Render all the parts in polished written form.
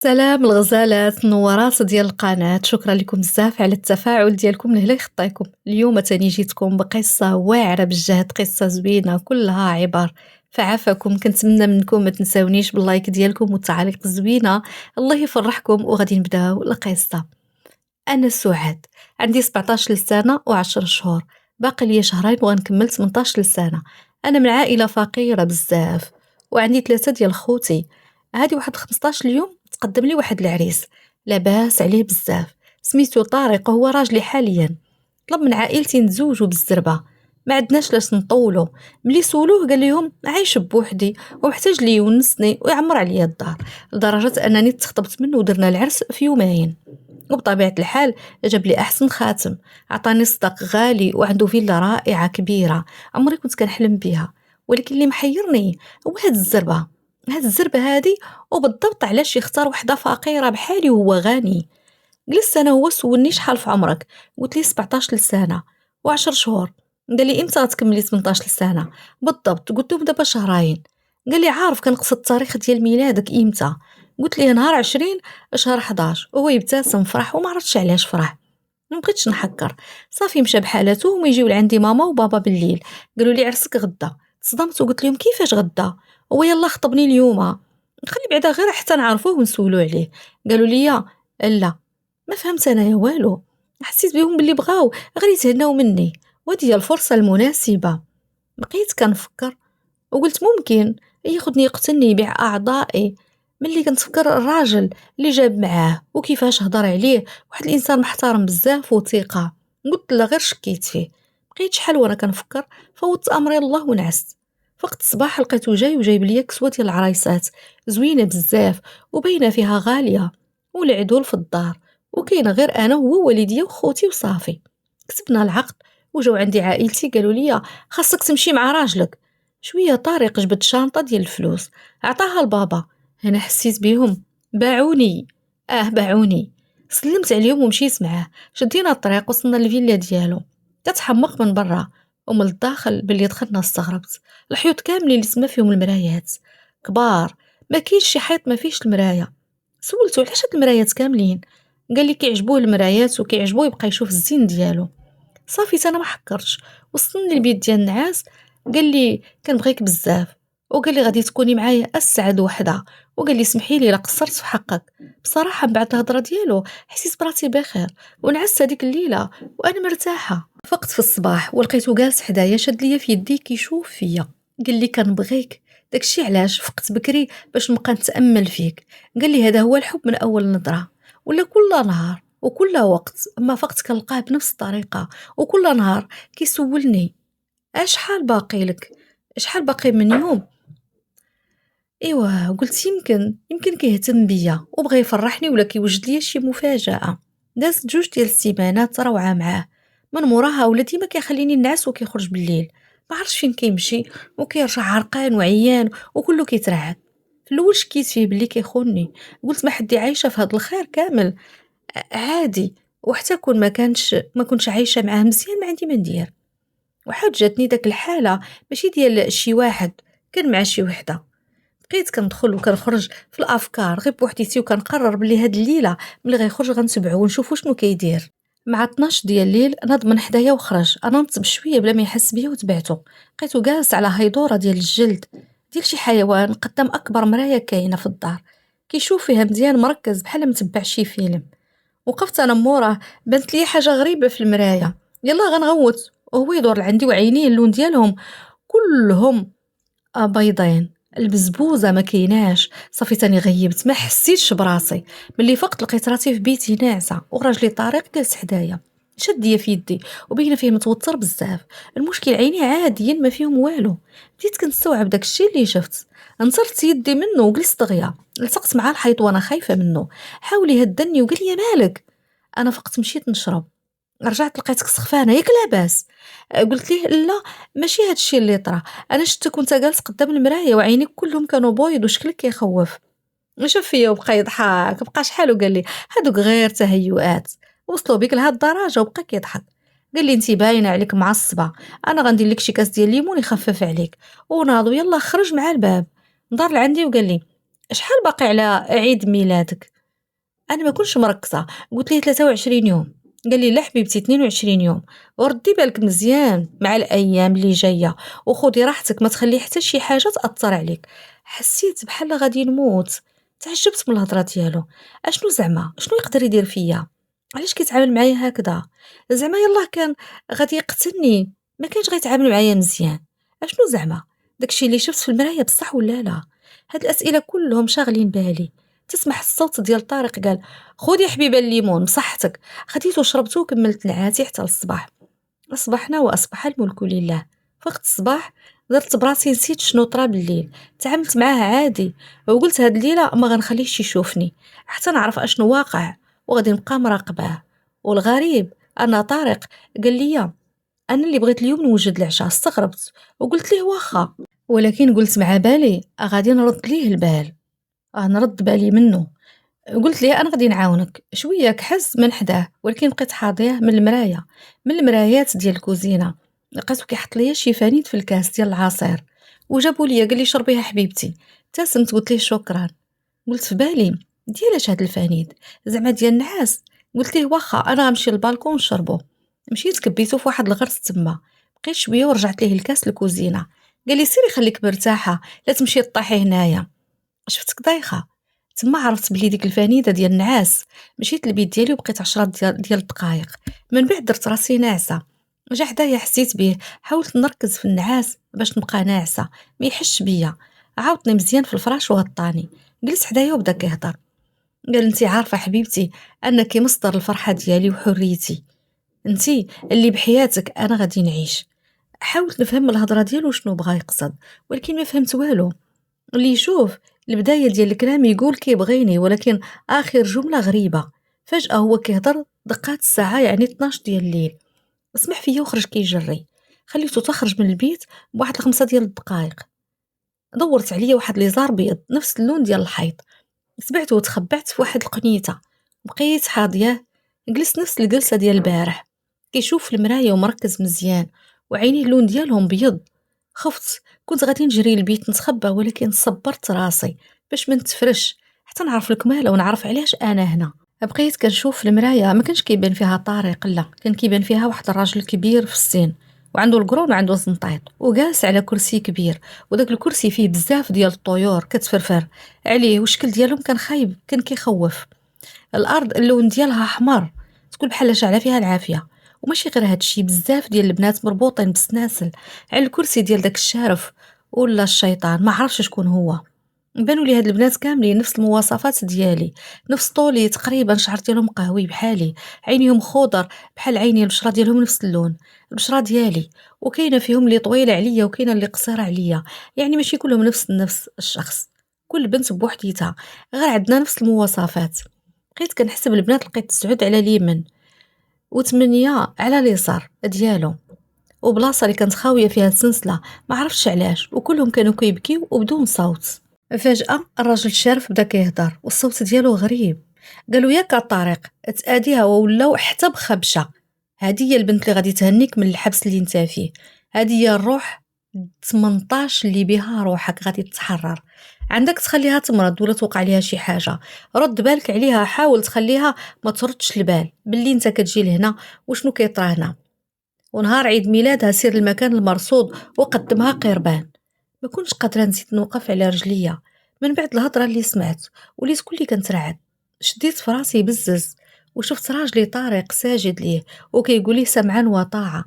سلام الغزالات النورات ديال القناة، شكرا لكم بزاف على التفاعل ديالكم لهلا يخطيكم. اليوم تاني جيتكم بقصة واعرة بالجهد، قصة زوينة كلها عبر. فعافاكم، كنتمنى منكم ما تنساونيش باللايك ديالكم والتعاليق الزوينة. الله يفرحكم. وغادي نبداو القصة. أنا سعاد، عندي 17 سنة و10 شهور، باقي لي شهرين وغنكمل 18 سنة. أنا من عائلة فقيرة بزاف، وعندي 3 ديال خوتي. هادي واحد 15 اليوم تقدم لي واحد العريس لاباس عليه بزاف، سميتو طارق، هو راجلي حاليا. طلب من عائلتي نتزوجوا بالزربة، ما عندناش لاش نطولو. ملي سولوه قال لهم عايش بوحدي ومحتاج لي يونسني ويعمر عليا الدار، لدرجة أنني تخطبت منه ودرنا العرس في يومين. وبطبيعة الحال جاب لي أحسن خاتم، عطاني صداق غالي، وعنده فيلا رائعة كبيرة عمري كنت كنحلم بها. ولكن اللي محيرني هو هاد الزربة هادي، وبالضبط علاش يختار وحدة فقيرة بحالي وهو غني. جلست أنا هو سولني شحال في عمرك، قلت لي 17 سنة و10 شهور. قال لي امتى غتكملي 18 سنة بالضبط؟ قلت له دابا شهرين. قال لي عارف كنقصد التاريخ ديال ميلادك امتى؟ قلت ليه نهار 20 شهر 11. وهو يبتسم فرح وما عرفتش علاش فرح. ما بغيتش نحكر، صافي مشى بحالته. وما يجيو لعندي ماما وبابا بالليل قالوا لي عرسك غدا. تصدمت وقلت لهم كيفاش غدا؟ هو يلا خطبني اليوم، نخلي بعدا غير حتى نعرفوه ونسولو عليه. قالوا لي لا. ما فهمت انايا والو، حسيت بهم باللي بغاو غير يتهناو مني، ودي هي الفرصه المناسبه. بقيت كنفكر وقلت ممكن ياخدني يقتلني يبيع اعضائي. ملي كنتفكر الراجل اللي جاب معاه وكيفاش هضر عليه، واحد الانسان محترم بزاف وثقه، قلت لا غير شكيت فيه. بقيت شحال وانا كنفكر، فوت امري الله ونعست. فقت الصباح لقيتو جاي وجايب ليا كسوه ديال العرايسات زوينه بزاف وباينه فيها غاليه، والعدول في الدار، وكاين غير انا وهو والديا وخوتي وصافي. كتبنا العقد وجاو عندي عائلتي قالوا لي خاصك تمشي مع راجلك. شويه طارق جبد شانطه ديال الفلوس عطاها لبابا. هنا حسيت بيهم، باعوني. باعوني. سلمت عليهم ومشيت معاه، شدينا الطريق وصلنا للفيلا ديالو. كتحمق من برا ومن الداخل. باللي دخلنا استغربت، الحيوط كاملين اللي تما فيهم المرايات كبار، ما كاينش شي حيط ما فيش المرايه. سولته علاش هاد المرايات كاملين؟ قال لي كيعجبوه المرايات وكيعجبوه يبقى يشوف الزين ديالو. صافي انا ما حكرتش، وصلني البيت ديال النعاس. قال لي كنبغيك بزاف، وقال لي غادي تكوني معايا اسعد وحده، وقال لي سمحي لي لا قصرت في حقك. بصراحه من بعد الهضره ديالو حسيت براسي بخير، ونعست هذيك الليله وانا مرتاحه. فقت في الصباح ولقيته جالس حدايا شاد ليا في يدي كيشوف فيا. قال لي كنبغيك، داكشي علاش فقت بكري باش نبقى نتامل فيك. قال لي هذا هو الحب من اول نظره، ولا كل نهار وكل وقت اما فقت كنلقاه بنفس الطريقه. وكل نهار كيسولني اشحال باقي لك، شحال باقي من يوم. ايوا قلت يمكن كيهتم بيا وبغى يفرحني ولا كيوجد ليا شي مفاجاه. دازت 2 ديال السيمانات روعه معاه. من موراها ولا ديما كيخليني نعس وكيخرج بالليل، ما عرفتش فين كيمشي، وكيرجع عرقان وعيان وكله كيترعد. في الاول شكيت فيه باللي كيخونني، قلت ما حدي عايشه في هذا الخير كامل عادي. وحتى كون ما كنتش عايشه معاه مزيان ما عندي ما ندير. وحاج جاتني داك الحاله ماشي ديال شي واحد، كان مع شي وحده. بقيت كندخل وكنخرج في الافكار غير بوحديتي، وكنقرر بلي هاد الليله ملي غيخرج غنتبعو ونشوفو شنو كيدير. مع 12 ديال الليل ناض من حدايا وخرج، انا نط بشويه بلا ما يحس بيا وتبعته. لقيتو جالس على هيدوره ديال الجلد ديال شي حيوان قدام اكبر مرايه كاينه في الدار، كيشوف فيها مزيان مركز بحال متبع شي فيلم. وقفت انا موراه، بانت لي حاجه غريبه في المرايه. يلا غنغوت وهو يدور لعندي، وعينيه اللون ديالهم كلهم بيضين. البزبوزه ما كيناش. صافي تاني غيبت ما حسيتش براسي. ملي فقت لقيت راسي في بيتي ناعسه وراجلي طارق جالس حدايا، شد ليا في يدي وبين فيه متوتر بزاف. المشكل عيني عاديين ما فيهم والو. بديت كنستوعب داكشي اللي شفت، نصرت يدي منه وجلست دغيا، لصقت مع الحيط وانا خايفه منه. حاول يهدني وقال لي مالك. انا فقت مشيت نشرب، رجعت لقيتك سخفانه ياك لاباس؟ قلت ليه لا، ماشي هادشي اللي طرا. انا شفتك وانت جالس قدام المرايه وعينيك كلهم كانوا بويض وشكلك كيخوف. شاف فيا وبقى يضحك، بقى شحال وقال لي هادوك غير تهيؤات. وصلوا بك لهاد الدرجه؟ وبقى كيضحك. قال لي انت باينه عليك معصبه، انا غندير لك شي كاس ديال الليمون يخفف عليك. وناض يلا خرج مع الباب، دار لعندي وقال لي شحال باقي على عيد ميلادك؟ أنا ما كنتش مركزة، قلت ليه 23 يوم. قال لي لا حبيبتي 22 يوم. وردي بالك مزيان مع الأيام اللي جاية وخدي راحتك، ما تخلي حتى شي حاجة تأثر عليك. حسيت بحال غادي نموت. تعجبت من الهضرة ديالو. اشنو زعما شنو يقدر يدير فيا؟ علاش كيتعامل معايا هكذا؟ زعما يلاه كان غادي يقتلني، ما كانش غيتعامل معايا مزيان. اشنو زعما داكشي اللي شفت في المرايا بصح ولا لا؟ هاد الأسئلة كلهم شاغلين بالي. تسمح الصوت ديال طارق قال: خذي يا حبيبه الليمون بصحتك. خديته وشربته وكملت نعاتي حتى الصباح. أصبحنا وأصبح الملك لله. وقت الصباح درت براسي نسيت شنو طرا بالليل، تعاملت معاه عادي، وقلت هاد الليلة ما غنخليهش يشوفني حتى نعرف اشنو واقع، وغادي نبقى مراقباه. والغريب أن طارق قال لي: أنا اللي بغيت اليوم نوجد العشاء. استغربت وقلت ليه واخا، ولكن قلت مع بالي غادي نرد ليه البال. نرد بالي منه. قلت ليه أنا غادي نعاونك شوية، كحز من حداه، ولكن بقيت حاضيه من المراية، من المرايات ديال الكوزينة. لقيتو كيحط ليا شي فانيد في الكاس ديال العصير، وجابوا ليا قال لي شربيها حبيبتي. ابتسمت قلت ليه شكرا. قلت في بالي ديالاش هاد الفانيد، زعما ديال النعاس؟ قلت ليه واخا انا غنمشي للبالكون نشربو. مشيت كبيتو في واحد الغرس تما، بقيت شويه ورجعت ليه الكاس للكوزينه. قال لي سيري خليك مرتاحه، لا تمشي طيحي هنايا. شفتك دايخه. تما عرفت بلي ديك الفانيده ديال النعاس. مشيت للبيت ديالي وبقيت 10 ديال الدقائق، من بعد درت راسي ناعسه. جا حدايا حسيت بيه، حاولت نركز في النعاس باش نبقى ناعسه ما يحش بيا. عاودني مزيان في الفراش وغطاني. جلس حدايا وبدا كيهضر. قال: انتي عارفه حبيبتي انك مصدر الفرحه ديالي وحريتي، انتي اللي بحياتك انا غادي نعيش. حاولت نفهم من الهضره ديالو شنو بغا يقصد، ولكن ما فهمت والو. اللي يشوف البداية ديال الكلام يقول كيبغيني، ولكن آخر جملة غريبة. فجأة هو كيهضر دقات الساعة، يعني 12 ديال الليل. اسمح فيا وخرج كيجري. خليته تخرج من البيت بواحد 5 ديال الدقائق. دورت عليا واحد ليزار بيض نفس اللون ديال الحيط، تبعته وتخبعت في واحد القنيته. بقيت حاضيه. جلست نفس الجلسه ديال البارح، كيشوف في المرايه ومركز مزيان، وعينيه اللون ديالهم بيض. خفت، كنت غادي نجري للبيت نتخبى، ولكن صبرت راسي باش ما نتفرش حتى نعرف الكماله ونعرف علاش انا هنا. بقيت كنشوف في المرايه، ما كانش كيبان فيها طارق، لا كان كيبان فيها واحد الراجل كبير في السن، وعنده القرون وعنده زنطيط، وجالس على كرسي كبير، وداك الكرسي فيه بزاف ديال الطيور كتفرفر عليه، والشكل ديالهم كان خايب، كان كيخوف. الارض اللون ديالها احمر، تقول بحال شعله فيها العافيه. وماشي غير هادشي، بزاف ديال البنات مربوطين بسناسل على الكرسي ديال داك الشارف ولا الشيطان، ما عرفش شكون هو. بانوا لي هاد البنات كاملين نفس المواصفات ديالي، نفس طولي تقريبا، شعر ديالهم قهوي بحالي، عينيهم خضر بحال عيني، البشره ديالهم نفس اللون البشره ديالي. وكاينه فيهم اللي طويله عليا وكاينه اللي قصيره عليا، يعني ماشي كلهم نفس الشخص، كل بنت بوحديتها، غير عندنا نفس المواصفات. بقيت كنحسب البنات، لقيت 9 على اليمين و8 على اليسار ديالو، وبلاصه اللي كانت خاويه فيها السلسله، ما عرفتش علاش، وكلهم كانوا كيبكيو وبدون صوت. فجأة الرجل الشارف بدا كيهضر والصوت ديالو غريب. قالوا: ياك طارق تاديها ولاو حتى بخبشه، هذه هي البنت اللي غادي تهنيك من الحبس اللي انت فيه، هذه هي الروح 18 اللي بها روحك غادي تتحرر. عندك تخليها تمرض ولا توقع ليها شي حاجه، رد بالك عليها، حاول تخليها ما تردش البال باللي انت كتجي لهنا وشنو كيطرا هنا. ونهار عيد ميلادها سير المكان المرصود وقدمها قربان. ما كنتش قادره نزيد نوقف على رجليا من بعد الهضره اللي سمعت، وليت كلي كنترعد. شديت في راسي بزز، وشفت راجلي طارق ساجد ليه وكيقول لي سمعا وطاعه.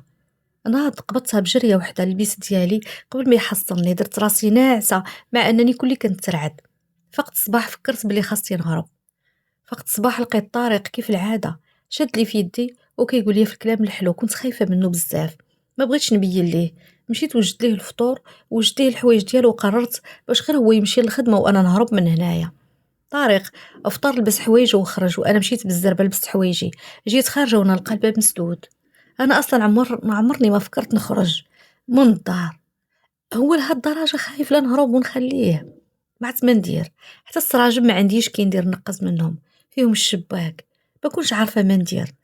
ناض قبضتها بجريه وحده البيس ديالي قبل ما يحصلني، درت راسي ناعسه مع انني كلي كنترعد. فقت الصباح فكرت بلي خاصني نهرب. فقت الصباح لقيت طارق كيف العاده شد لي في يدي وكيقول لي في الكلام الحلو، كنت خايفه منه بزاف، ما بغيتش نبين ليه. مشيت وجدت ليه الفطور وجدت ليه الحوايج ديالو، وقررت باش غير هو يمشي للخدمه وانا نهرب من هنايا. طارق افطر، لبس حوايجه وخرج، وانا مشيت بالزربه لبست حوايجي. جيت خارجه ونلقى الباب مسدود. انا اصلا عمرني ما فكرت نخرج من الدار. هو لهاد الدرجه خايف لا نهرب ونخليه؟ ما عرفت ما ندير. حتى السراجم ما عنديش كي ندير نقز منهم، فيهم الشباك، ما كنتش عارفه ما ندير.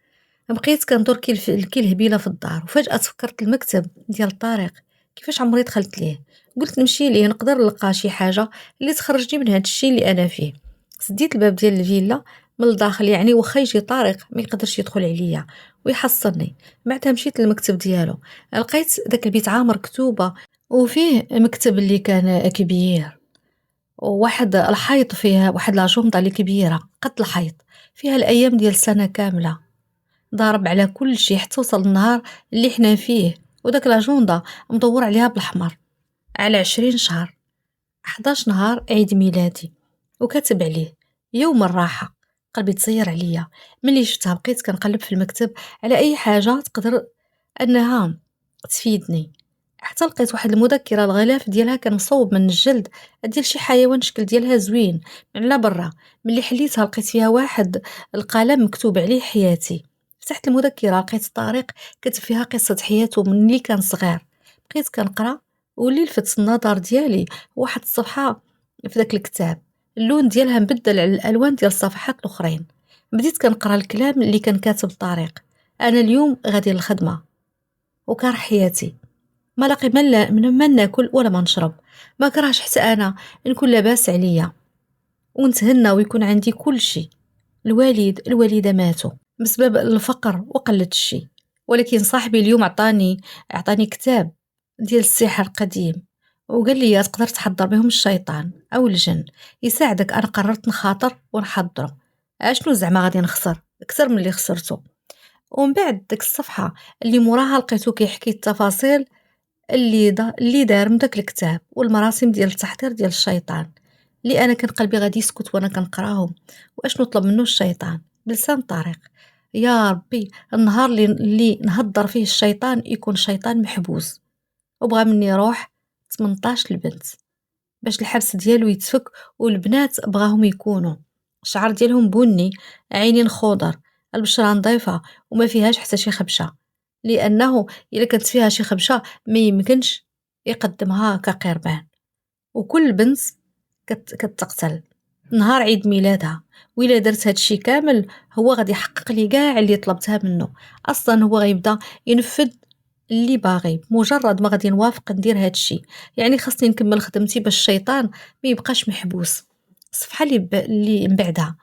بقيت كندور كي الهبيله في الدار، وفجاه تفكرت المكتب ديال طارق كيفاش عمري دخلت ليه. قلت نمشي ليه نقدر نلقى شي حاجة اللي تخرجني من هاد الشي اللي أنا فيه. سديت الباب ديال الفيلا من الداخل، يعني واخا يجي طارق ما يقدرش يدخل عليا ويحصلني. بعدها مشيت للمكتب ديالو، لقيت داك البيت عامر كتوبة، وفيه مكتب اللي كان كبير، وواحد الحيط فيه واحد لاجونطة اللي كبيرة قد الحيط، فيها الأيام ديال السنة كاملة، ضارب على كل شي حتى وصل النهار اللي حنا فيه. وداك لاجوندا مدور عليها بالأحمر على 20 شهر، 11 نهار عيد ميلادي، وكاتب عليه يوم الراحة. قلبي تسير عليا ملي شفتها. بقيت كنقلب في المكتب على أي حاجة تقدر أنها تفيدني، حتى لقيت واحد المذكرة الغلاف ديالها كان مصوب من الجلد ديال شي حيوان، شكل ديالها زوين من لا برا. ملي حليتها لقيت فيها واحد القلم مكتوب عليه حياتي. فتحت المذكرة لقيت طارق كتب فيها قصة حياته من اللي كان صغير. بقيت كنقرا واللي لفت النظر ديالي واحد الصفحة في داك الكتاب اللون ديالها مبدل على الالوان ديال الصفحات الاخرين. بديت كنقرا الكلام اللي كان كاتب طارق: انا اليوم غادي للخدمه وكره حياتي، ما لاقي ما ناكل ولا ما نشرب، ما كرهش حتى انا نكون لاباس عليا ونتهنى ويكون عندي كل شيء. الوالد الوالده ماتوا بسبب الفقر وقلة الشيء، ولكن صاحبي اليوم عطاني كتاب ديال السحر قديم، وقال لي تقدر تحضر بهم الشيطان او الجن يساعدك. انا قررت نخاطر ونحضره. اشنو زعما غادي نخسر اكثر من اللي خسرته؟ ومن بعد ديك الصفحه اللي موراها لقيتو كيحكي التفاصيل اللي دار من داك الكتاب والمراسم ديال التحضير ديال الشيطان، اللي انا كان قلبي غادي يسكت وانا كنقراهم. واشنو طلب منه الشيطان بلسان طارق: يا ربي النهار اللي نهضر فيه الشيطان يكون شيطان محبوس. وبغى مني روح 18 البنت باش الحبس ديالو يتفك، والبنات بغاهم يكونوا الشعر ديالهم بني، عينين خضر، البشرة نظيفة وما فيهاش حتى شي خبشة، لأنه إلا كانت فيها شي خبشة ما يمكنش يقدمها كقربان. وكل بنت كتقتل نهار عيد ميلادها، وإلا درت هادشي كامل هو غادي يحقق لي كاع اللي طلبتها منه. أصلا هو غيبدا ينفذ اللي باغي مجرد ما غادي نوافق ندير هادشي. يعني خاصني نكمل خدمتي باش الشيطان ما يبقاش محبوس. الصفحة اللي من بعدها: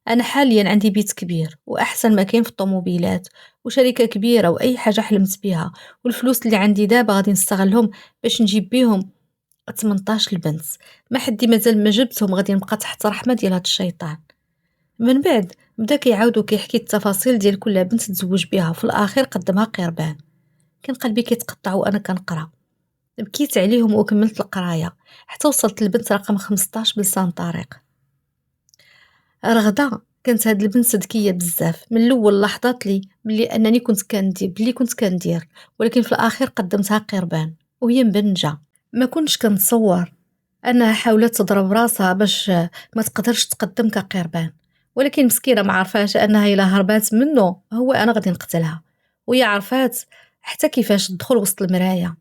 انا حاليا عندي بيت كبير واحسن مكان في الطوموبيلات وشركة كبيرة واي حاجة حلمت بيها، والفلوس اللي عندي دابا غادي نستغلهم باش نجيب بيهم 18 البنت. ما حدي مازال ما جبتهم، غادي نبقى تحت رحمة ديال هاد الشيطان. من بعد بدا كيعاودو كيحكي التفاصيل ديال كل بنت تزوج بها، وفي الاخير قدمها قربان. كان قلبي كيتقطع وانا كنقرا، بكيت عليهم وكملت القرايه حتى وصلت للبنت رقم 15 بلسان طارق. رغده كانت هاد البنت ذكيه بزاف، من الاول لاحظت لي بلي كنت كندير، ولكن في الاخير قدمتها قربان وهي مبنجه. ما كنتش كنتصور انها حاولت تضرب راسها باش ما تقدرش تقدم كقربان، ولكن مسكينه ما عرفاش انها الا هربات منه هو انا غادي نقتلها. وهي عرفات حتى كيفاش تدخل وسط المرايه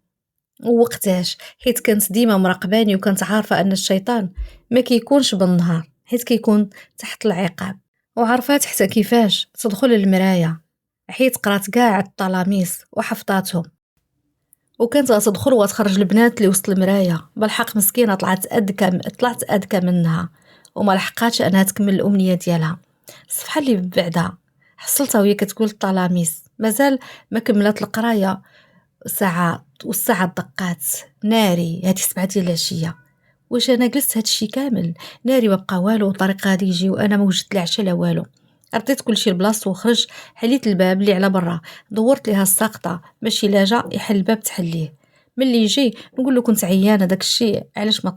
ووقتاش، حيت كانت ديما مراقباني وكانت عارفة أن الشيطان ما كيكونش بالنهار حيت كيكون تحت العقاب. وعرفات حتى كيفاش تدخل المراية حيت قرات كاع الطلاميس وحفظاتهم، وكانت غتدخل وتخرج البنات اللي وسط المراية. بالحق مسكينة طلعت أذكى منها وما لحقاتش أنها تكمل الأمنية ديالها. الصفحة اللي بعدها حصلتها وهي كتقول الطلاميس مازال ما كملت القراية ساعات، والساعة دقات ناري. هادي 7 ديال العشية، واش انا جلست هادشي كامل ناري ما بقى والو. طريق غادي يجي وانا ما وجدت لا عشاء لا والو. رديت كلشي لبلاصتو وخرج، حليت الباب اللي على برا، دورت ليها الساقطه ماشي لاجا يحل الباب تحليه. ملي يجي نقول له كنت عيانه داكشي علاش ما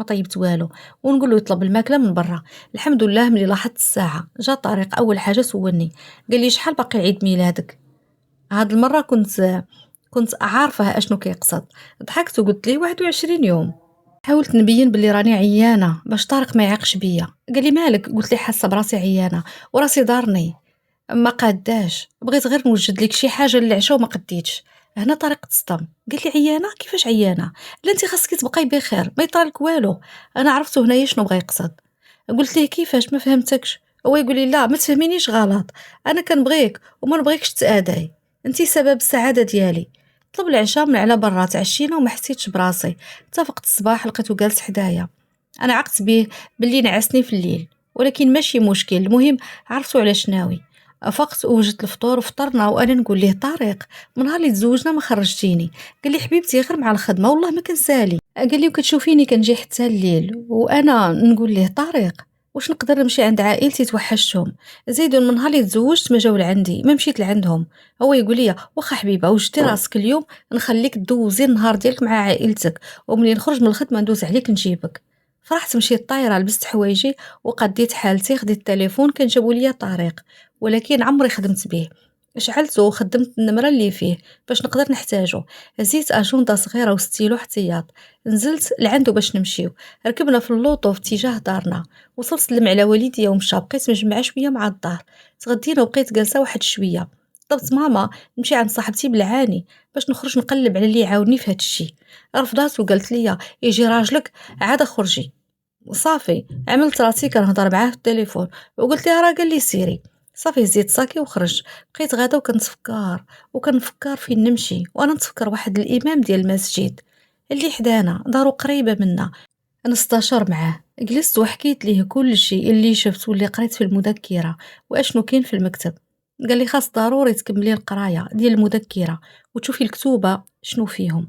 طيبت والو، ونقول له يطلب الماكله من برا. الحمد لله ملي لاحظت الساعه جا طارق اول حاجه سولني قال لي شحال باقي عيد ميلادك. هاد المره كنت عارفه اشنو كيقصد. ضحكت وقلت ليه 21 يوم. حاولت نبين باللي راني عيانه باش طارق ما يعقش بيا. قال لي مالك؟ قلت لي حاسه براسي عيانه وراسي دارني ما قاداش، بغيت غير نوجد لك شي حاجه للعشاء وما قديتش. هنا طارق تصدم قال لي عيانه؟ كيفاش عيانه؟ لا انت خاصك تبقاي بخير ما يطرالك والو. انا عرفته هنايا شنو بغى يقصد. قلت ليه كيفاش؟ ما فهمتكش. هو يقول لي لا ما تفهمينيش غلط، انا كنبغيك وما نبغيكش تاداي، انتي سبب السعاده ديالي. طلب العشاء من على برا، تعشينا وما حسيتش براسي. اتفقت الصباح لقيتو جالس حدايا. انا عقت بيه باللي نعسني في الليل، ولكن ماشي مشكل، المهم عرفتو على شناوي. فقت ووجدت الفطور وفطرنا، وانا نقول ليه طارق من نهار اللي تزوجنا ما خرجتيني. قال لي حبيبتي غير مع الخدمه والله ما كنسالي. قال لي وكتشوفيني كنجي حتى الليل، وانا نقول ليه طارق واش نقدر نمشي عند عائلتي توحشتهم. زيدون من نهار اللي تزوجت ما جاو لعندي، ما مشيت لعندهم. هو يقول لي واخا حبيبه وجدتي راسك اليوم نخليك دوزي النهار ديالك مع عائلتك، وملي نخرج من الخدمه ندوز عليك نجيبك. فرحت مشيت طايره، لبست حوايجي وقديت حالتي، خديت التليفون كان جابوا لي طريق، ولكن عمري خدمت به. شعلته وخدمت النمره اللي فيه باش نقدر نحتاجو. هزيت اجونده صغيره وستيلو احتياط، نزلت لعندو باش نمشيو. ركبنا في اللوطو في اتجاه دارنا. وصلت سلم على والديا ومشى، بقيت مجمعه شويه مع الدار. تغدينا وبقيت جالسه واحد شويه. طلبت ماما نمشي عند صاحبتي بالعاني باش نخرج نقلب على اللي يعاوني في هاد الشي. رفضات وقالت لي يجي راجلك عاد خرجي. صافي عملت راسي كنهضر معاه في التليفون وقلت ليه راه قال لي سيري. صافي زيت صاكي وخرج. بقيت غادا وكنفكر فين نمشي، وانا نتفكر واحد الامام ديال المسجد اللي حدانا دارو قريبه منا. نستشار معاه، جلست وحكيت ليه كل شيء اللي شفت واللي قريت في المذكره واشنو كاين في المكتب. قال لي خاص ضروري تكملي القرايه ديال المذكره وتشوفي الكتوبه شنو فيهم.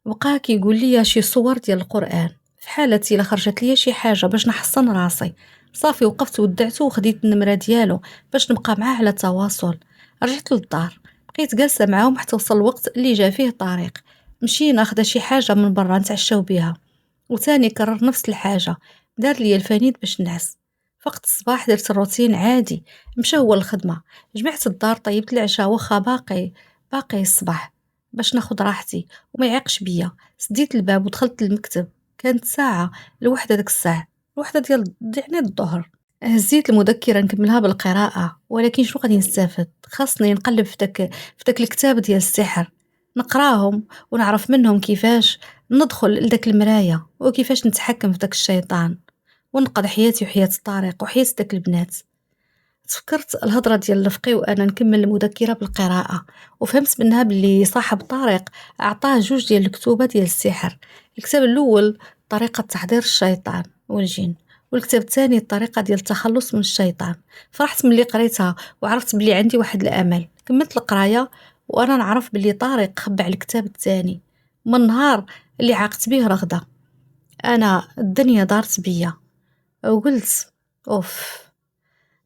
بقى كيقول لي شي صور ديال القرآن في حالتي الا خرجت لي شي حاجه باش نحصن راسي. صافي وقفت ودعته وخديت النمره ديالو باش نبقى معاه على تواصل. رجعت للدار، بقيت جالسه معاهم حتى وصل الوقت اللي جا فيه طارق. مشينا خدا شي حاجه من برا نتعشاو بها، وثاني كرر نفس الحاجه. دار لي الفنيد باش نعس. فقت الصباح درت الروتين عادي، مشى هو الخدمه. جمعت الدار، طيبت العشاء واخا باقي الصباح باش ناخد راحتي وما يعيقش بيا. سديت الباب ودخلت المكتب. كانت ساعة الوحدة، ديك الساعة الوحدة يعني الظهر. هزيت المذكرة نكملها بالقراءة، ولكن شو غادي نستافد؟ خاصني نقلب في داك الكتاب ديال السحر، نقراهم ونعرف منهم كيفاش ندخل لداك المراية وكيفاش نتحكم في داك الشيطان ونقضي حياتي وحياة طارق وحياة داك البنات. تفكرت الهضرة ديال الرفقي وأنا نكمل المذكرة بالقراءة، وفهمت منها باللي صاحب طارق أعطاه جوج ديال الكتوبة ديال السحر. الكتاب الأول طريقة تحضير الشيطان والجن، والكتاب الثاني الطريقة ديال التخلص من الشيطان. فرحت ملي قريتها وعرفت بلي عندي واحد الأمل. كملت القراية وأنا نعرف بلي طارق خبع الكتاب الثاني. من نهار اللي عاقت به رغدة أنا الدنيا دارت بيا، وقلت أوف،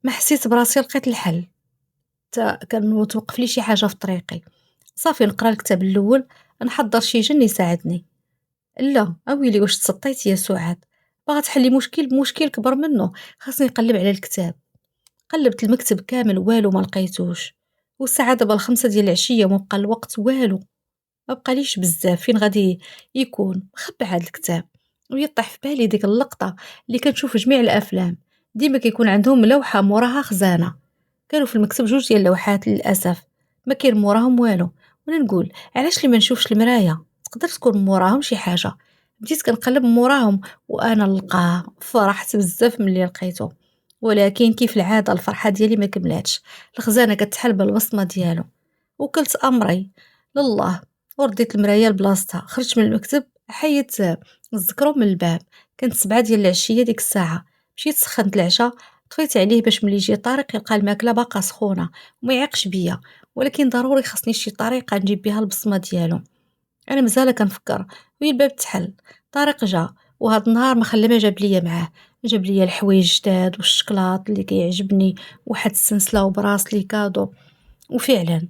ما حسيت براسي لقيت الحل. كان متوقف لي شي حاجه في طريقي. صافي نقرا الكتاب الاول، نحضر شي جن يساعدني. لا اويلي واش تسطيت يا سعاد؟ باغا تحلي مشكل بمشكل كبر منه، خاصني نقلب على الكتاب. قلبت المكتب كامل والو ما لقيتوش. والساعه دابا 5 ديال العشيه وما بقى الوقت والو، ما بقاليش بزاف فين غادي يكون مخبى هذا الكتاب. ويطيح في بالي ديك اللقطه اللي كنشوف في جميع الافلام، ديما كيكون عندهم لوحه موراها خزانه. كانوا في المكتب جوج ديال اللوحات للاسف ما كاين موراهم والو. وانا نقول علاش لي ما نشوفش المرايه؟ تقدر تكون موراهم شي حاجه. بديت كنقلب موراهم وانا نلقاه. فرحت بزاف ملي لقيته، ولكن كيف العاده الفرحه ديالي ما كملاتش. الخزانه كتحل بالبصمه ديالو. وكلت امري لله ورديت المرايه لبلاصتها. خرجت من المكتب، حيت الذكرو من الباب. كانت 7 ديال العشيه ديك الساعه. مشيت سخنت العشاء، طفيت عليه باش ملي يجي طارق يلقى الماكله باقا سخونه وما يعيقش بيا. ولكن ضروري خاصني شي طريقه نجيب بها البصمه ديالو. انا مازال كنفكر وي الباب تحل. طارق جا، وهاد النهار ما خلى ما جاب ليا معاه. جاب ليا الحوايج جداد والشكلاط اللي كيعجبني، واحد السنسله وبراسلي كادو. وفعلا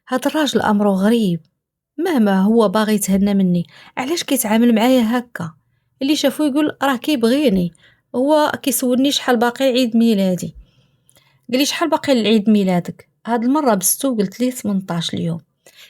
هاد الراجل امره غريب. مهما هو باغي يتهنى مني، علاش كيتعامل معايا هكا؟ اللي شافو يقول راه كيبغيني. هو كيسولني شحال باقي عيد ميلادي. قال لي شحال باقي لعيد ميلادك؟ هاد المره بستو قلت ليه 18 اليوم.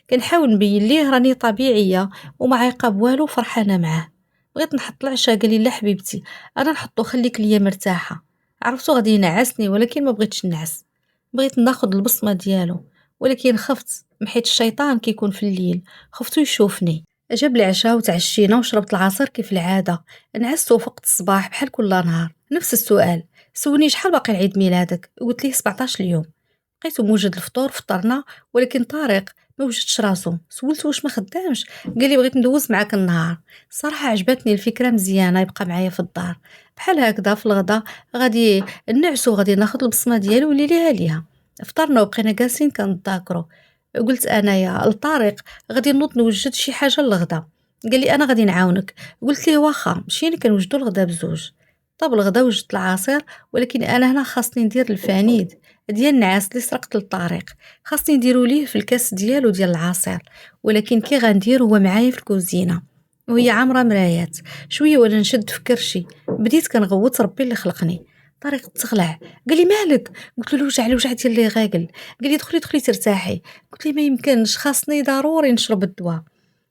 كنحاول نبين ليه راني طبيعيه وما عايقه بوالو، فرحانه معاه. بغيت نحط العشاء، قال لي لا حبيبتي انا نحطو خليك ليا مرتاحه. عرفتو غادي ينعسني ولكن ما بغيتش نعس. بغيت ناخد البصمه ديالو، ولكن خفت محيت الشيطان كيكون في الليل، خفتو يشوفني. جاب لي عشاء وتعشينا وشربت العصير كيف العاده. نعست وفقت الصباح بحال كل نهار نفس السؤال. سولني شحال باقي لعيد ميلادك؟ قلت ليه 17 اليوم. لقيتو موجد الفطور فطرنا، ولكن طارق ما وجدش راسو. سولتو واش ما خدامش، قال لي بغيت ندوز معاك النهار. الصراحه عجبتني الفكره مزيانه يبقى معايا في الدار. بحال هكذا في الغدا غادي نعسو، غادي ناخد البصمه ديالو واللي ليها ليها. فطرنا وبقينا جالسين كنتذاكروا. قلت انايا لطارق غادي نوض نوجد شي حاجه للغدا. قال لي انا غادي نعاونك. قلت ليه واخا مشينا كنوجدوا الغدا بزوج. طاب الغدا وجدت العصير، ولكن انا هنا خاصني ندير الفانيد ديال النعاس اللي سرقت للطريق. خاصني نديرو ليه في الكاس ديالو ديال العصير، ولكن كي غندير هو معايا في الكوزينه وهي عامره مرايات. شويه ولا نشد في كرشي، بديت كنغوت ربي اللي خلقني. طريق تغلع، قال لي مالك؟ قلت له الوجع ديال اللي غاقل. قال لي دخلي ترتاحي. قلت لي ما يمكنش، خاصني ضروري نشرب الدواء.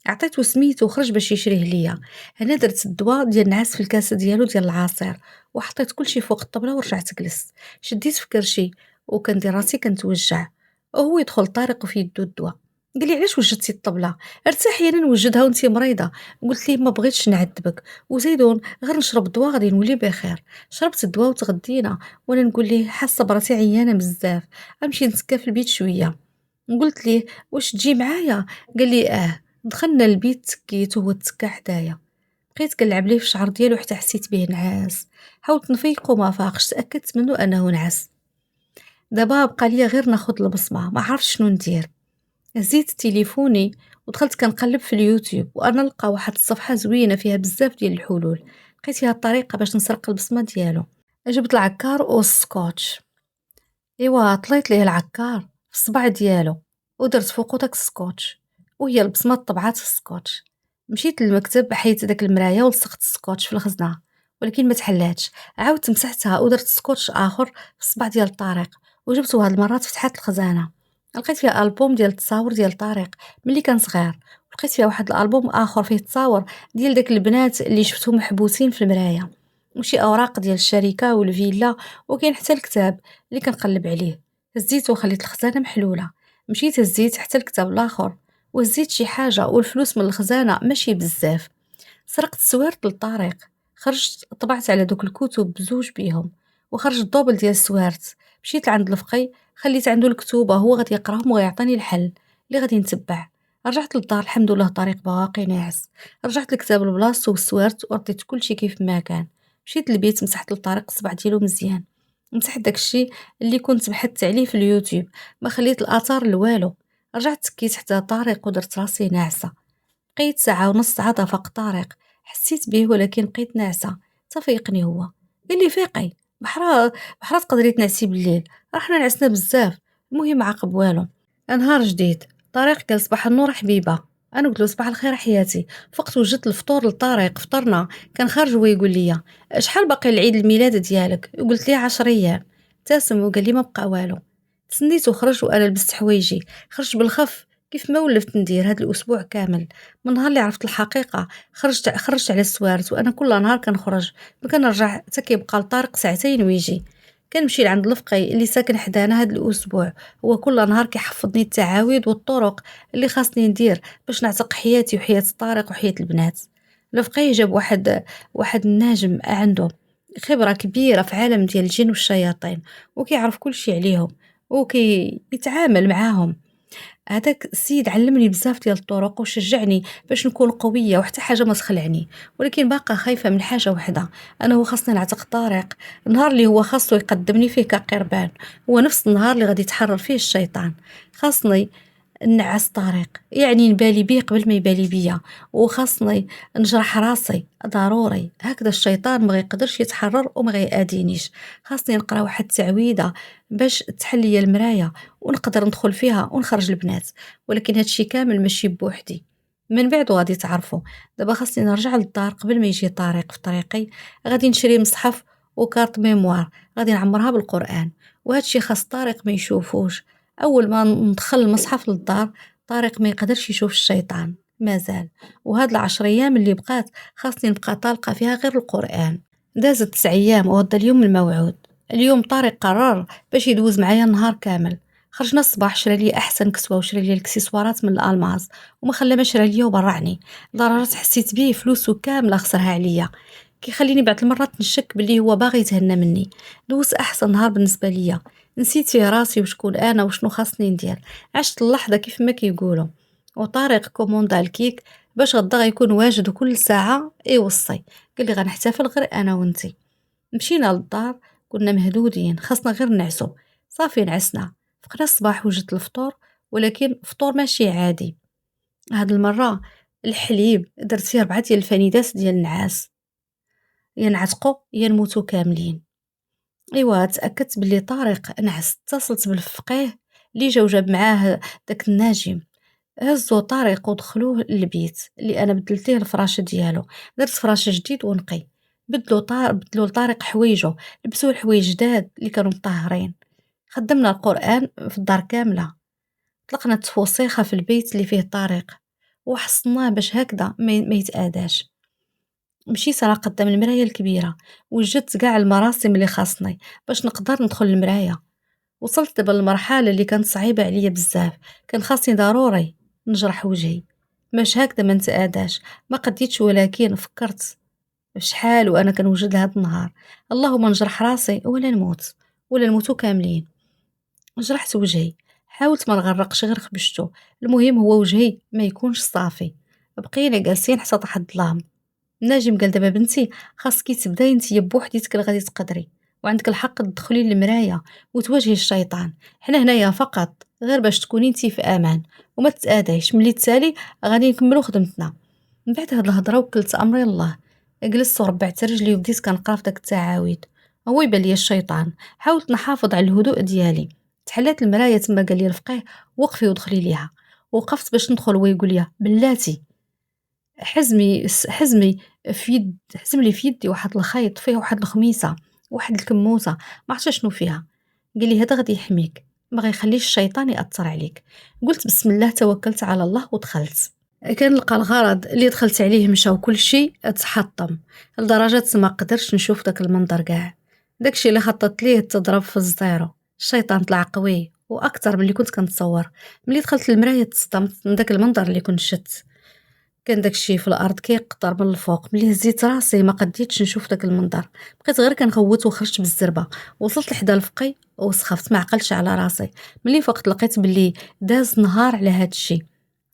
عطيته سميتو وخرج باش يشريه ليا. انا درت الدواء ديال النعاس في الكاسه ديالو ديال العصير، وحطيت كلشي فوق الطبله ورجعت جلست. شديت في كرشي وكندير راسي كنتوجع، وهو يدخل طارق وفي يدو الدواء. قال لي علاش وجدتي الطبله؟ ارتاحي انا نوجدها وانتي مريضه. قلت ليه ما بغيتش نعذبك، وزيدون غير نشرب الدواء غادي نولي بخير. شربت الدواء وتغدينا، وانا نقول ليه حاسه براسي عيانه بزاف، غنمشي نتسكى في البيت شويه. قلت ليه واش تجي معايا؟ قال لي دخلنا البيت تكيت وهو تسكى حدايا. بقيت كنلعب ليه في الشعر ديالو حتى حسيت به نعاس. حاولت نفيقو ما فاقش، تاكدت منه انه نعس. دابا بقى ليا غير ناخد البصمه، ما عرفتش شنو ندير. هزيت تليفوني ودخلت كنقلب في اليوتيوب، وانا نلقى واحد الصفحه زوينه فيها بزاف ديال الحلول. لقيت فيها الطريقه باش نسرق البصمه ديالو. جبت العكار والسكوتش. ايوا طليت ليه العكار في الصبع ديالو، ودرت فوقو داك السكوتش، وهي البصمه طبعات في السكوتش. مشيت للمكتب، حيت داك المرايه ولصقت السكوتش في الخزنه، ولكن ما تحلاتش. عاودت مسحتها ودرت سكوتش اخر في الصبع ديال الطارق، وجبته هاد المرات فتحت الخزانه. لقيت فيها البوم ديال التصاور ديال الطارق ملي كان صغير. لقيت فيها واحد الالبوم اخر فيه تصاور ديال داك البنات اللي شفتهم محبوسين في المرايه، وشي اوراق ديال الشركه والفيلا، وكاين حتى الكتاب اللي كنقلب عليه. هزيته وخليت الخزانه محلوله. مشيت هزيت حتى الكتاب الاخر، وهزيت شي حاجه والفلوس من الخزانه ماشي بزاف. سرقت السوارت للطريق، خرجت طبعت على دوك الكتب بزوج بيهم، وخرج الدوبل ديال السوارت. مشيت لعند الفقي، خليت عنده الكتوبه، هو غادي يقراهم ويعطيني الحل اللي غادي نتبع. رجعت للدار الحمد لله الطريق باقي ناعس. رجعت الكتاب لبلاصتو والسوارت ورديت كلشي كيف ما كان. مشيت للبيت، مسحت للطريق الصبع ديالو مزيان، مسحت داكشي اللي كنت بحثت عليه في اليوتيوب، ما خليت الاثار لوالو. رجعت تكيت حتى طارق ودرت راسي ناعسه. بقيت ساعه ونص عاد فاق طارق. حسيت به ولكن بقيت ناعسه. تفيقني هو، قال لي فيقي، بحرا تقدري تنعسي بالليل، راه حنا نعسنا بزاف. المهم عقب والو. نهار جديد، طارق قال صباح النور حبيبه. انا قلت له صباح الخير حياتي. فقت وجدت الفطور للطارق، فطرنا. كان خارج هو يقول لي شحال باقي العيد الميلاد ديالك؟ قلت ليه 10 ايام. ابتسم وقال لي ما بقى والو. تسنيت وخرج وانا لبست حوايجي. خرجت بالخف كيف ما ولفت ندير هاد الاسبوع كامل. من نهار اللي عرفت الحقيقه خرجت على السوارت، وانا كل نهار كنخرج، ما كنرجع حتى كيبقى الطارق ساعتين ويجي. كنمشي لعند الفقي اللي ساكن حدانا هاد الاسبوع، هو كل نهار كيحفظني التعاويذ والطرق اللي خاصني ندير باش نعتق حياتي وحياة الطارق وحياة البنات. الفقي جاب واحد الناجم عنده خبرة كبيرة في عالم ديال الجن والشياطين، وكيعرف كل شيء عليهم وكيتعامل معاهم. هذاك السيد علمني بزاف ديال الطرق وشجعني باش نكون قويه وحتى حاجه ما تخلعني، ولكن باقا خايفه من حاجه وحده، انا هو خاصني نعتق طارق. النهار اللي هو خاصو يقدمني فيه كقربان هو نفس النهار اللي غادي يتحرر فيه الشيطان. خاصني نعس طارق، يعني نبالي بيه قبل ما يبالي بيا، وخاصني نجرح راسي ضروري، هكذا الشيطان ما غيقدرش يتحرر وما غيأذينيش. خاصني نقرا واحد التعويذه باش تحل لي المرايه ونقدر ندخل فيها ونخرج البنات، ولكن هادشي كامل ماشي بوحدي. من بعد غادي تعرفوا. دابا خاصني نرجع للدار قبل ما يجي طارق في طريقي. غادي نشري مصحف وكارت ميموار، غادي نعمرها بالقران، وهادشي خاص طارق ما يشوفوش. اول ما ندخل المصحف للدار طارق ما يقدرش يشوف الشيطان مازال. وهاد العشر ايام اللي بقات خاصني نبقى طالقه فيها غير القران. دازت 9 ايام وهذا اليوم الموعود. اليوم طارق قرر باش يدوز معايا النهار كامل. خرجنا الصباح، شرى لي احسن كسوه وشرى لي الاكسسوارات من الالماس، وما خلى ما شرى لي وبرعني لدرجه حسيت بيه فلوسه كامله خسرها عليا. كيخليني بعض المرات نشك باللي هو باغي يتهنى مني. دوزت احسن نهار بالنسبه ليا، نسيت فيه راسي وشكون انا وشنو خاصني ندير. عشت اللحظه كيف ما كيقولوا. وطارق كوموندا الكيك باش غدا غيكون واجد وكل ساعه يوصي. قال لي غنحتفل غير انا وانتي. مشينا للدار، كنا مهدودين خاصنا غير نعسو. صافي نعسنا، فقنا الصباح وجدت الفطور، ولكن فطور ماشي عادي. هاد المرة الحليب درت فيه 4 ديال الفانيدات ديال النعاس، يا نعتقو يا نموتو كاملين. ايوا تأكدت بلي طارق نعس، اتصلت بالفقيه اللي جا وجاب معاه داك الناجم. هزو طارق ودخلوه للبيت اللي انا بدلت ليه الفراش ديالو. درت فراش جديد ونقي. بدلو لطارق حوايجو، لبسوه الحوايج جداد اللي كانوا مطهرين. خدمنا القرآن في الدار كاملة. طلقنا التفوسيخة في البيت اللي فيه طارق، وحصناه باش هكذا ما يتآداش. مشيت على قدام المراية الكبيرة، وجدت كاع المراسم اللي خاصني باش نقدر ندخل المراية. وصلت دابا للمرحلة اللي كانت صعيبة عليا بزاف. كان خاصني ضروري نجرح وجهي باش هكذا ما نتآداش. ما قديتش، ولكن فكرت شحال وانا كنوجد لهاد النهار. اللهم نجرح راسي ولا نموت، ولا نموتو كاملين. جرحت وجهي، حاولت ما نغرقش غير خبشتو. المهم هو وجهي ما يكونش صافي. بقينا جالسين حتى طاح الظلام. ناجم قال دابا بنتي خاصك تبداي نتيا بوحديتك اللي غادي تقدري، وعندك الحق تدخلي للمرايه وتواجهي الشيطان. حنا هنايا فقط غير باش تكوني انتي في امان وما تتادايش. ملي تسالي غادي نكملوا خدمتنا. من بعد هاد الهضره وكلت امري الله. جلست وربعت رجلي وبديت كنقرا في داك التعاويذ. هو يبان لي الشيطان. حاولت نحافظ على الهدوء ديالي. تحلات المرايه تما قال لي الفقيه وقفي ودخلي ليها. وقفت باش ندخل ويقول لي بلاتي حزمي حزم لي في يدي واحد الخيط فيه واحد الخميسه، واحد الكموسه، ما عرفتش شنو فيها. قال لي هذا غادي يحميك، ما غيخليش الشيطان ياثر عليك. قلت بسم الله توكلت على الله ودخلت. كان لقى الغرض اللي دخلت عليه مشى وكل شيء تحطم لدرجه ما قدرتش نشوف داك المنظر كاع. داكشي اللي خططت ليه تضرب في الزيرو. الشيطان طلع قوي واكثر من اللي كنت كنتصور. ملي دخلت للمرايه تصدمت من داك المنظر اللي كنت شفت. كان داكشي في الارض كيقطر من الفوق. ملي هزيت راسي ما قديتش نشوف داك المنظر، بقيت غير كنغوت وخرجت بالزربه. وصلت لحدا الفقي وسخفت، ما عقلتش على راسي. ملي فقت لقيت بلي داز نهار على هاد الشي.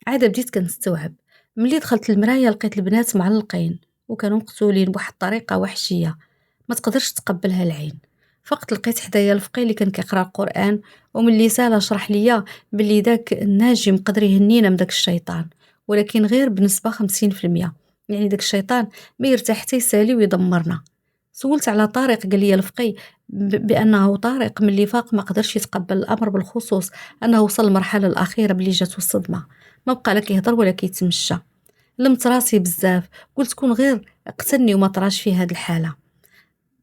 عاد بديت كنستوعب. ملي دخلت المرايه لقيت البنات معلقين وكانوا مقتولين بواحد الطريقه وحشيه ما تقدرش تقبلها العين. فقت لقيت حدايا الفقي اللي كان كيقرا القران، وملي سالا شرح ليا بلي داك الناجم قدر يهنينا من داك الشيطان، ولكن غير بنسبه 50%. يعني داك الشيطان ما يرتاح حتى يسالي ويدمرنا. سولت على طارق قال لي الفقي بانه طارق ملي فاق ما قدرش يتقبل الامر، بالخصوص انه وصل للمرحله الاخيره بلي جاتو الصدمه. ما بقى لا كيهضر ولا كيتمشى. لمت راسي بزاف، قلت كون غير قتلني وما طراش في هاد الحاله.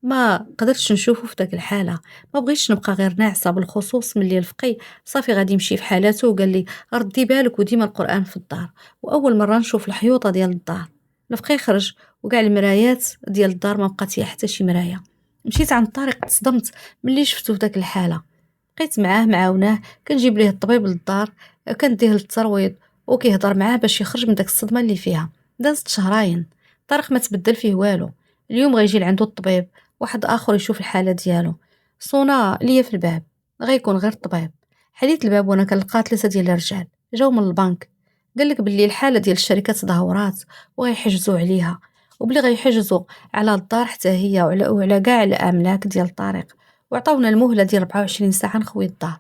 ما قدرتش نشوفه في داك الحاله. ما بغيتش نبقى غير ناعسه، بالخصوص ملي الفقي صافي غادي يمشي في حالاته. وقال لي ردي بالك وديما القران في الدار. واول مره نشوف الحيوطه ديال الدار. الفقي خرج وكاع المرايات ديال الدار ما بقات فيها حتى شي مرايه. مشيت عند طارق تصدمت ملي شفتو في داك الحاله. بقيت معاه معاوناه، كنجيب ليه الطبيب للدار، كنديه للترويض وكيهضر معاه باش يخرج من داك الصدمه اللي فيها. دازت شهرين، طارق ما تبدل فيه والو. اليوم غيجي لعندو الطبيب، واحد اخر يشوف الحاله ديالو. صونا ليا في الباب، غيكون غير الطبيب. حليت الباب وانا كنلقى 3 ديال الرجال جاو من البنك. قالك باللي الحاله ديال الشركه تدهورات وغيحجزوا عليها، وبلي غيحجزوا على الدار حتى هي وعلى كاع الاملاك ديال طارق. وعطاونا المهله ديال 24 ساعه نخوي الدار.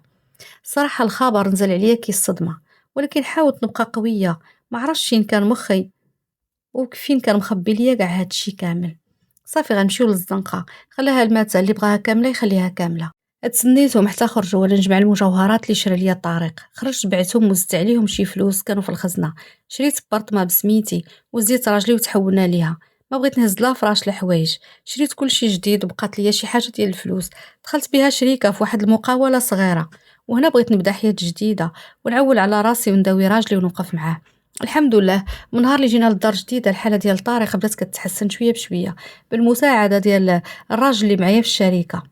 الصراحه الخبر نزل عليا كي الصدمه، ولكن حاولت نبقى قويه. ما عرفتش فين كان مخي وفين كان مخبي ليا كاع هادشي كامل. صافي غنمشيو للزنقه، خليها الماتة اللي بغاها كامله يخليها كامله. تسنيتهم حتى خرجوا ولا نجمع المجوهرات اللي شرا ليا طارق. خرجت بعتهم وزدت عليهم شي فلوس كانوا في الخزنه. شريت بارطما بسميتي وزيت راجلي وتحولنا ليها. ما بغيت نهز لا فراش لا حوايج. شريت كل شي جديد وبقات ليا شي حاجه ديال الفلوس. دخلت بها شركه في واحد المقاوله صغيره، وهنا بغيت نبدا حياه جديده ونعول على راسي ونداوي راجلي ونوقف معاه. الحمد لله، من نهار اللي جينا للدار جديده الحاله ديال طارق بدات كتحسن شويه بشويه بالمساعده ديال الراجل اللي معايا في الشركه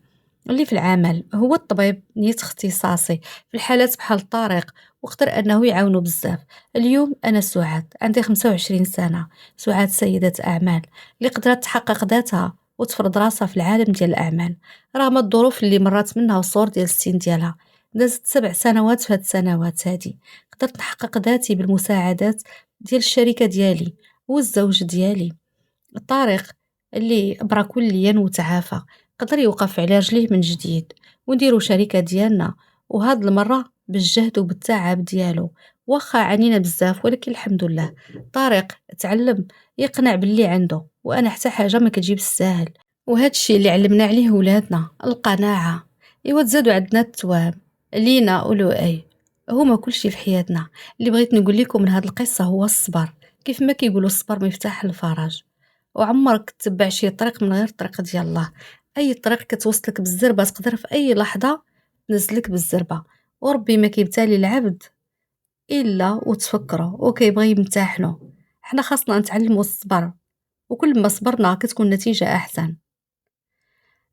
اللي في العمل. هو الطبيب نيت اختصاصي في الحالات بحال طارق، وقدر أنه يعاونو بزاف. اليوم أنا سعاد عندي 25 سنة، سعاد سيدة أعمال اللي قدرت تحقق ذاتها وتفرض راسها في العالم ديال الأعمال رغم الظروف اللي مرات منها والصور ديال السن ديالها. دازت 7 سنوات في هاد السنوات هادي قدرت نحقق ذاتي بالمساعدات ديال الشركة ديالي والزوج ديالي. الطريق اللي برا كليا وتعافى قدر يوقف على رجليه من جديد ونديرو شركة ديالنا، وهاد المرة بالجهد وبالتعب ديالو. واخا عانينا بزاف ولكن الحمد لله طارق تعلم يقنع باللي عنده، وانا حتى حاجة ما كتجيب الساهل، وهاد الشي اللي علمنا عليه ولادنا القناعة. ايوا تزادوا عندنا التوام لينا ولؤي هما كلشي في حياتنا. اللي بغيت نقول لكم من هاد القصة هو الصبر، كيف ما كيقولوا الصبر مفتاح الفرج. وعمرك تتبع شي طريق من غير الطريق ديال الله، اي طريق كتوصلك بالزربه تقدر في اي لحظه تنزلك بالزربه. وربي ما كيبتالي العبد الا وتفكروا وكيبغي يمتحنوا. حنا خاصنا نتعلموا الصبر، وكل ما صبرنا كتكون النتيجه احسن.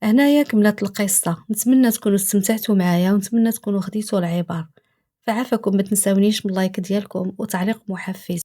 هنايا كملت القصه، نتمنى تكونوا استمتعتوا معايا ونتمنى تكونوا خديتوا العبر. فعافاكم ما تنساونيش من لايك ديالكم وتعليق محفز.